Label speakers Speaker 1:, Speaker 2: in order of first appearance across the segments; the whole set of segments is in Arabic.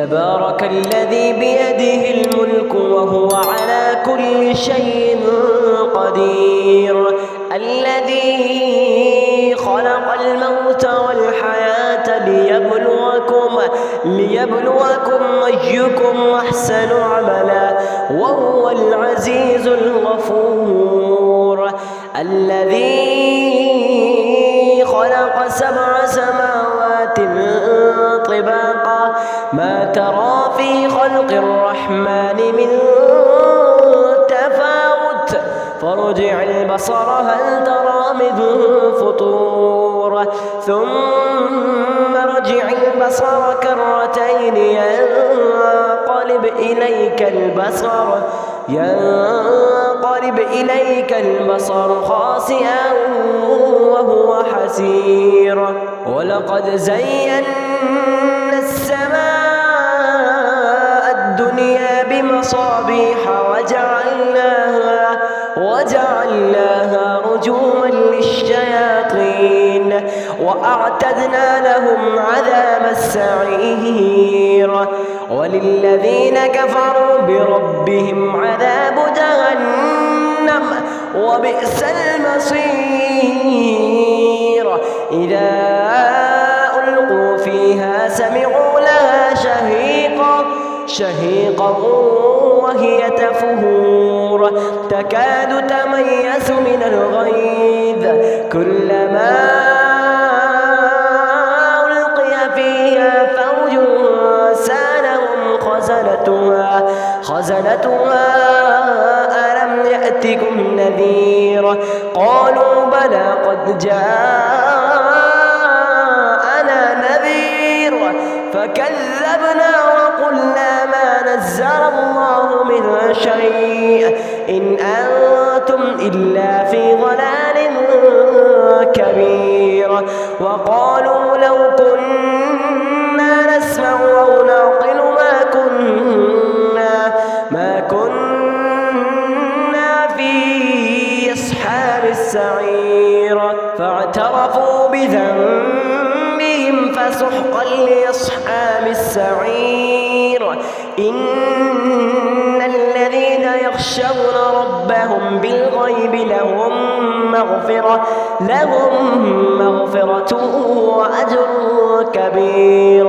Speaker 1: تبارك الذي بيده الملك وهو على كل شيء قدير. الذي خلق الموت والحياة ليبلوكم أيكم أحسن عملا وهو العزيز الغفور. الذي خلق 7 سماوات طباقا ما ترى في خلق الرحمن من تفاوت فارجع البصر هل ترى من فطور ثم ارجع البصر كرتين ينقلب إليك البصر خاسئا وهو حسير. ولقد زينا السماء الدنيا بمصابيح وجعلناها رجوما للشياطين وأعتدنا لهم عذاب السعير. وللذين كفروا بربهم عذاب جهنم وبئس المصير. إذا ألقوا فيها سمعوا لها شهيقا وهي تفور تكاد تميز من الغيظ كلما ألقي فيها فوج سألهم خزنتها ألم يأتكم نذير قالوا بلى قد جاءنا نذير فكذبنا وقلنا ما نزل الله من شيء إن أنتم إلا في ضلال كبير. وقالوا لو كنا نسمع أو نعقل ما كنا في أصحاب السعير فاعترفوا بذنبهم فسحقا لأصحاب السعير. إن الذين يخشون ربهم بالغيب لهم مغفرة وأجر كبير.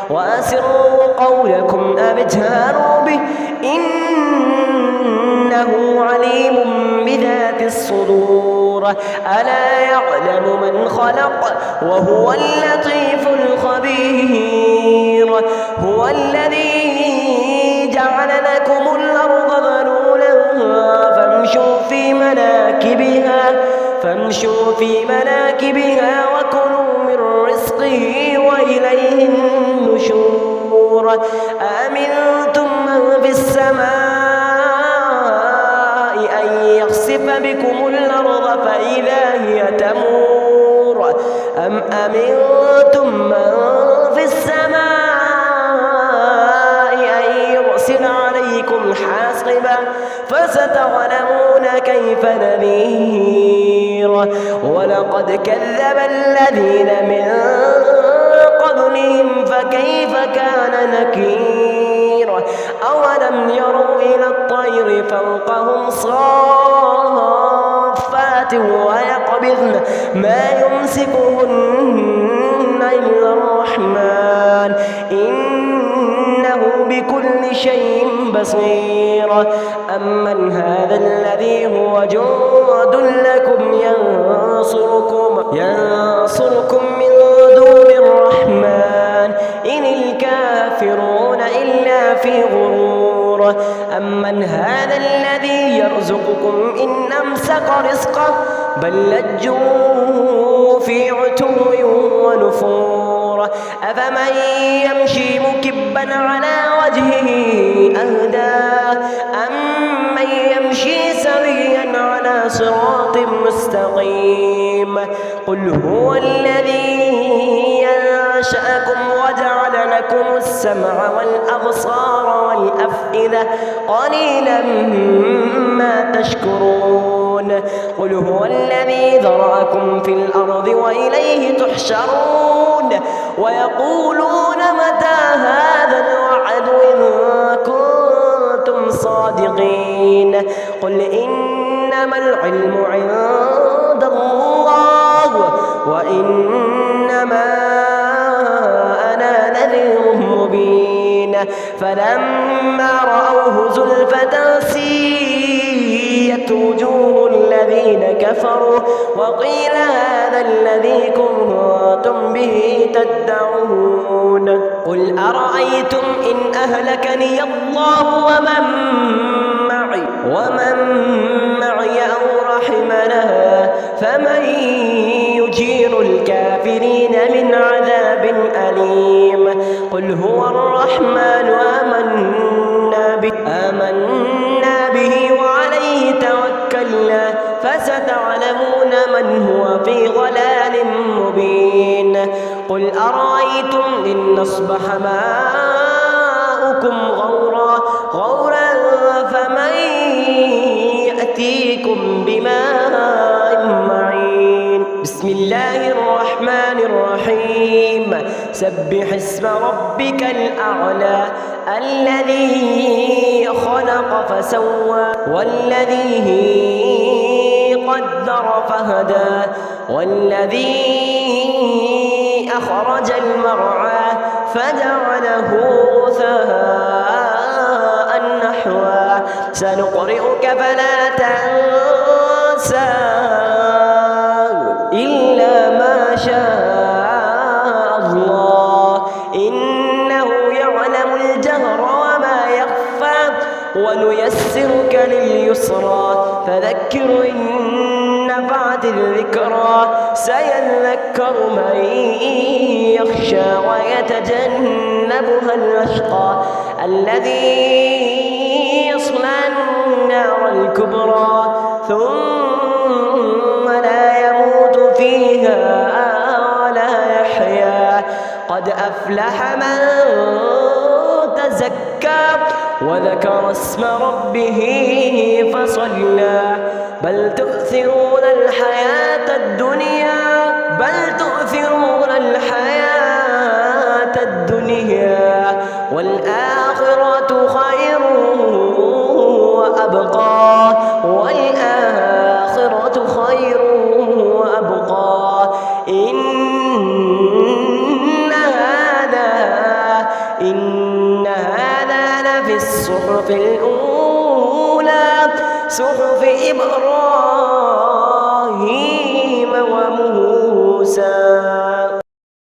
Speaker 1: وأسروا قولكم أو اجهروا به إنه عليم بذات الصدور. ألا يعلم من خلق وهو اللطيف الخبير. هو الذي جعل لكم الأرض ذلولا فامشوا في مناكبها وكلوا من رزقه وإليه النشور. أأمنتم من في السماء أن يخسف بكم الأرض فإذا هي تمور أم أمنتم من في السماء أن يرسل عليكم حاصبا فستعلمون كيف نذير. ولقد كذب الذين من قبلهم فكيف كان نكير. أولم يروا إلى الطير فوقهم صافات ويقبضن ما يمسكهن إلا الرحمن إنه بكل شيء بصير. أمن هذا الذي هو جند لكم ينصركم من دون الرحمن إن الكافرون إلا في غرور. أمن هذا الذي يرزقكم إن أمسك رزقه بل لجوا في عتو ونفور. أفمن يمشي مكبا على وجهه أهدى أمن يمشي سويا على صراط مستقيم. قل هو الذي أنشأكم وجعل لكم السمع والأبصار والأفئدة قليلا ما تشكرون. قل هو الذي ذرأكم في الأرض وإليه تحشرون ويقولون متى هذا الوعد كنتم صادقين. قل إنما العلم عند الله وإنما أنا نذير مبين. فلما رأوه زلفة سيئت وجوه الذين كفروا وقيل هذا الذي كنتم به تدعون. قل أرأيتم إن أهلكني الله ومن معي أو رحمنا فمن يجير الكافرين من عذاب أليم. قل هو الرحمن آمنا به وعليه توكلنا فستعلمون من هو في ضلال مبين. قل أرأيتم إن أصبح ماؤكم غورا فمن يأتيكم بماء معين. بسم الله الرحمن الرحيم. سبح اسم ربك الأعلى الذي خلق فسوى والذي قدر فهدى والذي أخرج المرعى فجعله غثاء نحوا. سنقرئك فلا تنسى إلا ما شاء الله إنه يعلم الجهر وما يخفى ونيسرك لليسرى فذكر إن نفعت الذكرى سيذكر من يخشى ويتجنبها الأشقى الذي يصلى النار الكبرى ثم لا يموت فيها ولا يحيا. قد أفلح من تزكى وذكر اسم ربه فصلى. بل تؤثرون الحياة الدنيا والآخرة خير وأبقى إن هذا لفي الصحف الأولى صحف إبراهيم وموسى